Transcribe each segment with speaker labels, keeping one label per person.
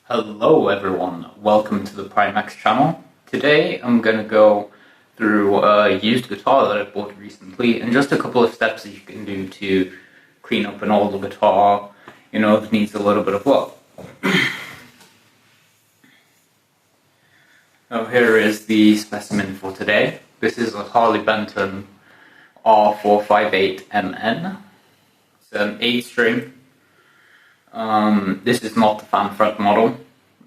Speaker 1: Hello everyone, welcome to the Primax channel. Today I'm going to go through a used guitar that I bought recently and just a couple of steps that you can do to clean up an older guitar, if it needs a little bit of work. So here is the specimen for today. This is a Harley Benton R-458MN. It's an 8-string. This is not the fan fret model.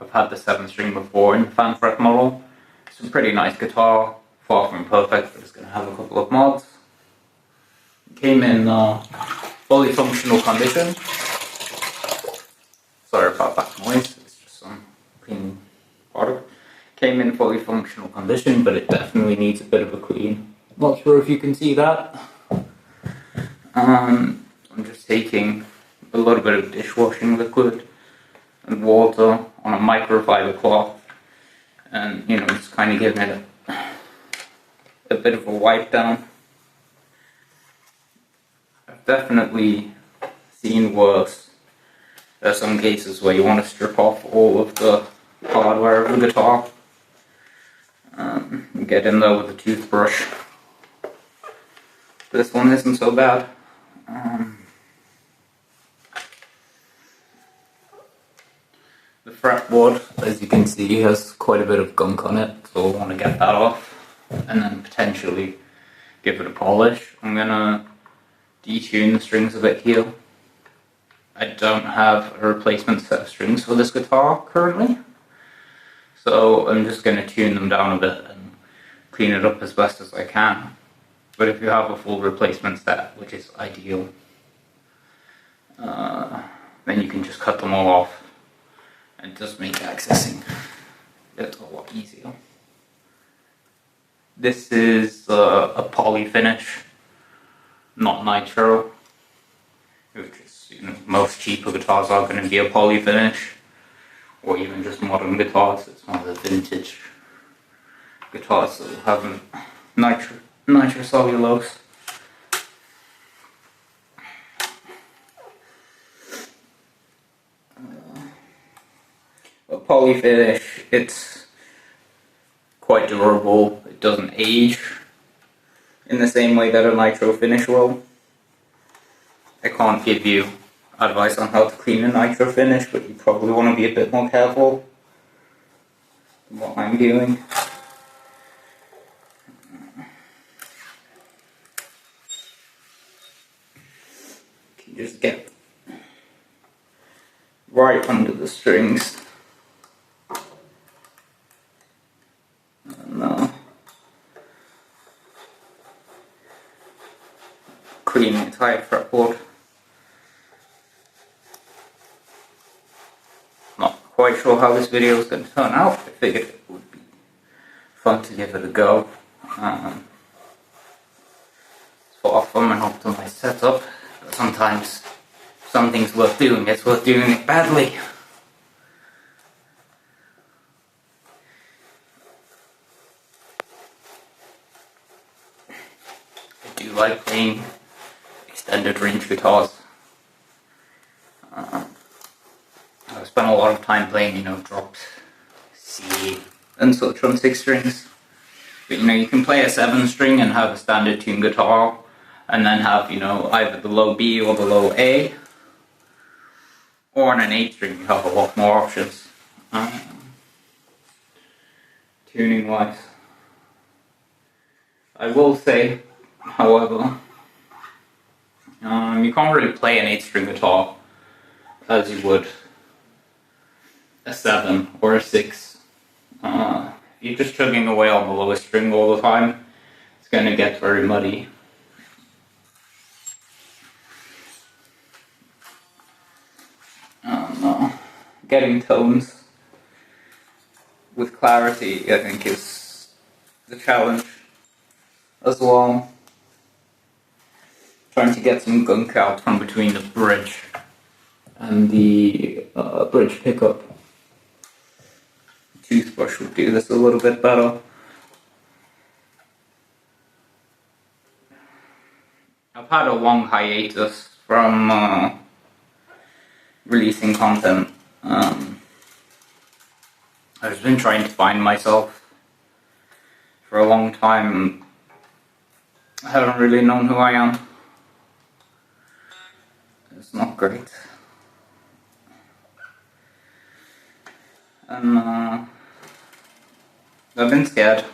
Speaker 1: I've had the 7-string before in the fan fret model. It's a pretty nice guitar, far from perfect, but it's going to have a couple of mods. It came in fully functional condition. Sorry about that noise, it's just some cleaning product. Came in fully functional condition, but it definitely needs a bit of a clean. Not sure if you can see that. I'm just taking a little bit of dishwashing liquid and water on a microfiber cloth and just kind of giving it a bit of a wipe down. I've definitely seen worse. There are some cases where you want to strip off all of the hardware of the guitar and get in there with a toothbrush. This one isn't so bad. The fretboard, as you can see, has quite a bit of gunk on it, so I want to get that off and then potentially give it a polish. I'm going to detune the strings a bit here. I don't have a replacement set of strings for this guitar currently, so I'm just going to tune them down a bit and clean it up as best as I can. But if you have a full replacement set, which is ideal, then you can just cut them all off. It does make accessing it a lot easier. This is a poly finish, not nitro, which is, most cheaper guitars are going to be a poly finish, or even just modern guitars. It's one of the vintage guitars that will have nitrocellulose. A poly finish, it's quite durable. It doesn't age in the same way that a nitro finish will. I can't give you advice on how to clean a nitro finish, but you probably want to be a bit more careful than what I'm doing. You can just get right under the strings. Clean the entire fretboard. Not quite sure how this video is going to turn out. I figured it would be fun to give it a go. It's far from an optimized setup, but sometimes if something's worth doing, it's worth doing it badly. I do like playing extended range guitars. I've spent a lot of time playing, drops, C, and such on 6 strings. But you can play a 7-string and have a standard tune guitar, and then have, either the low B or the low A. Or on an 8-string, you have a lot more options, tuning wise. I will say, however, you can't really play an 8-string guitar as you would a 7 or a 6. If you're just chugging away on the lowest string all the time, it's going to get very muddy. Getting tones with clarity, I think, is the challenge as well. Trying to get some gunk out from between the bridge and the bridge pickup. Toothbrush would do this a little bit better. I've had a long hiatus from releasing content. I've been trying to find myself for a long time. I haven't really known who I am. It's not great. And I've been scared to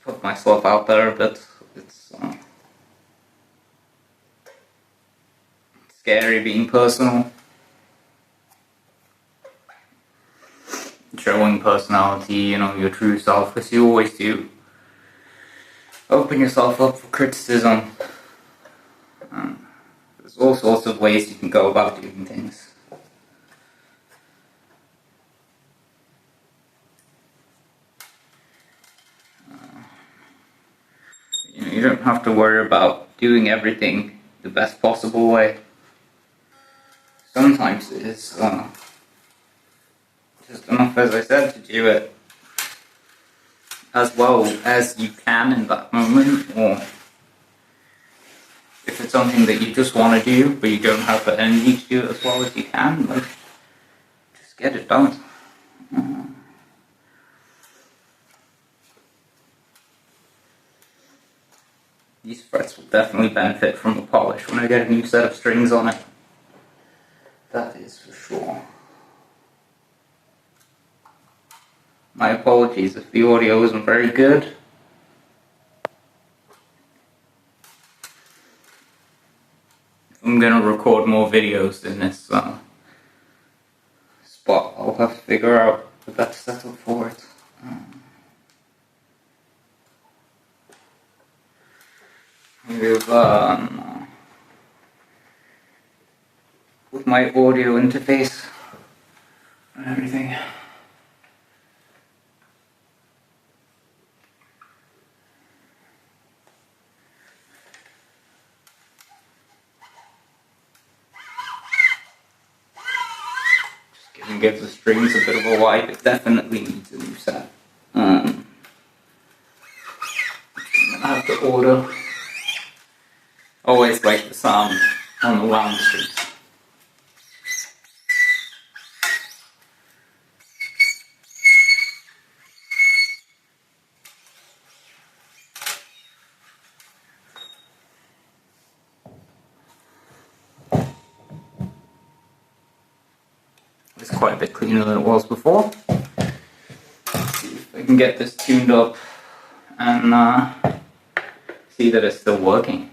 Speaker 1: put myself out there a bit. It's scary being personal. Showing personality, your true self, because you always do open yourself up for criticism. There's all sorts of ways you can go about doing things. You don't have to worry about doing everything the best possible way. Sometimes it is just enough, as I said, to do it as well as you can in that moment, or if it's something that you just want to do but you don't have the energy to do it as well as you can, like, just get it done. These frets will definitely benefit from a polish when I get a new set of strings on it. That is for sure. My apologies if the audio isn't very good. I'm gonna record more videos in this spot. I'll have to figure out the best setup for it. With my audio interface and everything. Just give the strings a bit of a wipe. It definitely needs a new set. I'm gonna have to order. Always like the sound on the wound strings. It's quite a bit cleaner than it was before. Let's see if I can get this tuned up and see that it's still working.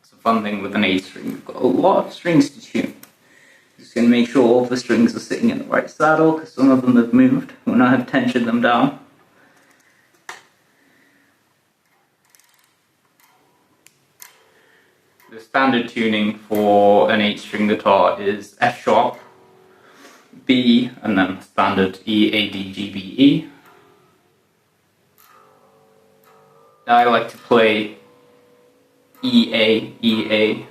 Speaker 1: It's a fun thing with an A string. You've got a lot of strings to tune. Just gonna make sure all the strings are sitting in the right saddle, because some of them have moved when I have tensioned them down. The standard tuning for an 8-string guitar is F sharp, B, and then standard E, A, D, G, B, E. I like to play E, A, E, A,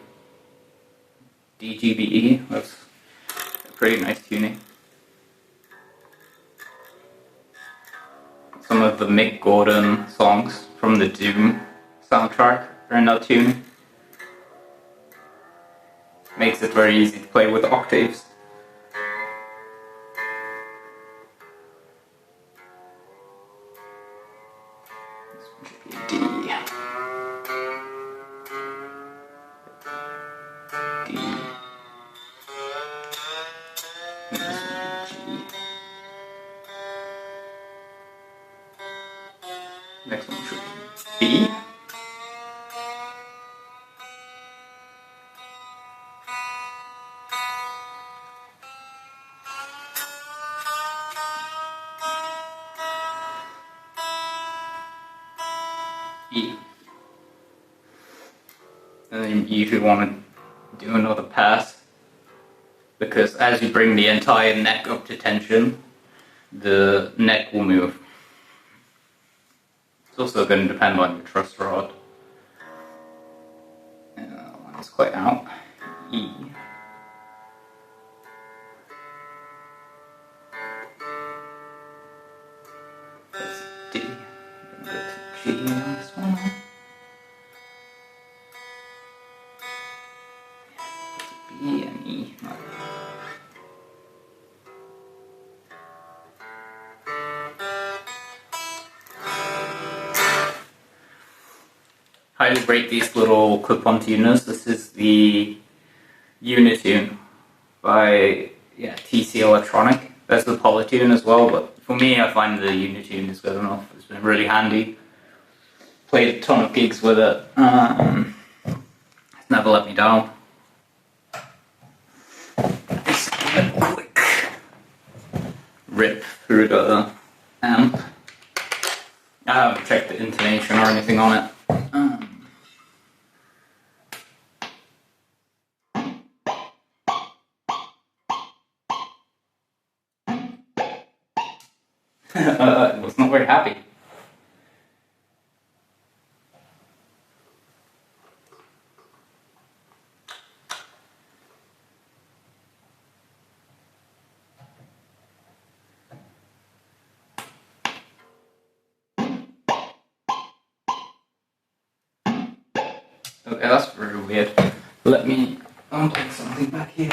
Speaker 1: D, G, B, E. That's a pretty nice tuning. Some of the Mick Gordon songs from the Doom soundtrack are in that tuning. Makes it very easy to play with octaves. This one should be D. D. And this one G. Next one should be B. E. And then you usually want to do another pass, because as you bring the entire neck up to tension, the neck will move. It's also going to depend on your truss rod. That one's quite out. E. That's D. I'm going to go to G on this one. B. E and E. Highly rate these little clip-on tuners. This is the Unitune by TC Electronic. There's the Polytune as well, but for me I find the Unitune is good enough. It's been really handy. Played a ton of gigs with it. It's never let me down. Just a quick rip through the amp. I haven't checked the intonation or anything on it. I was not very happy. Okay, that's very weird. Let me unplug something back here.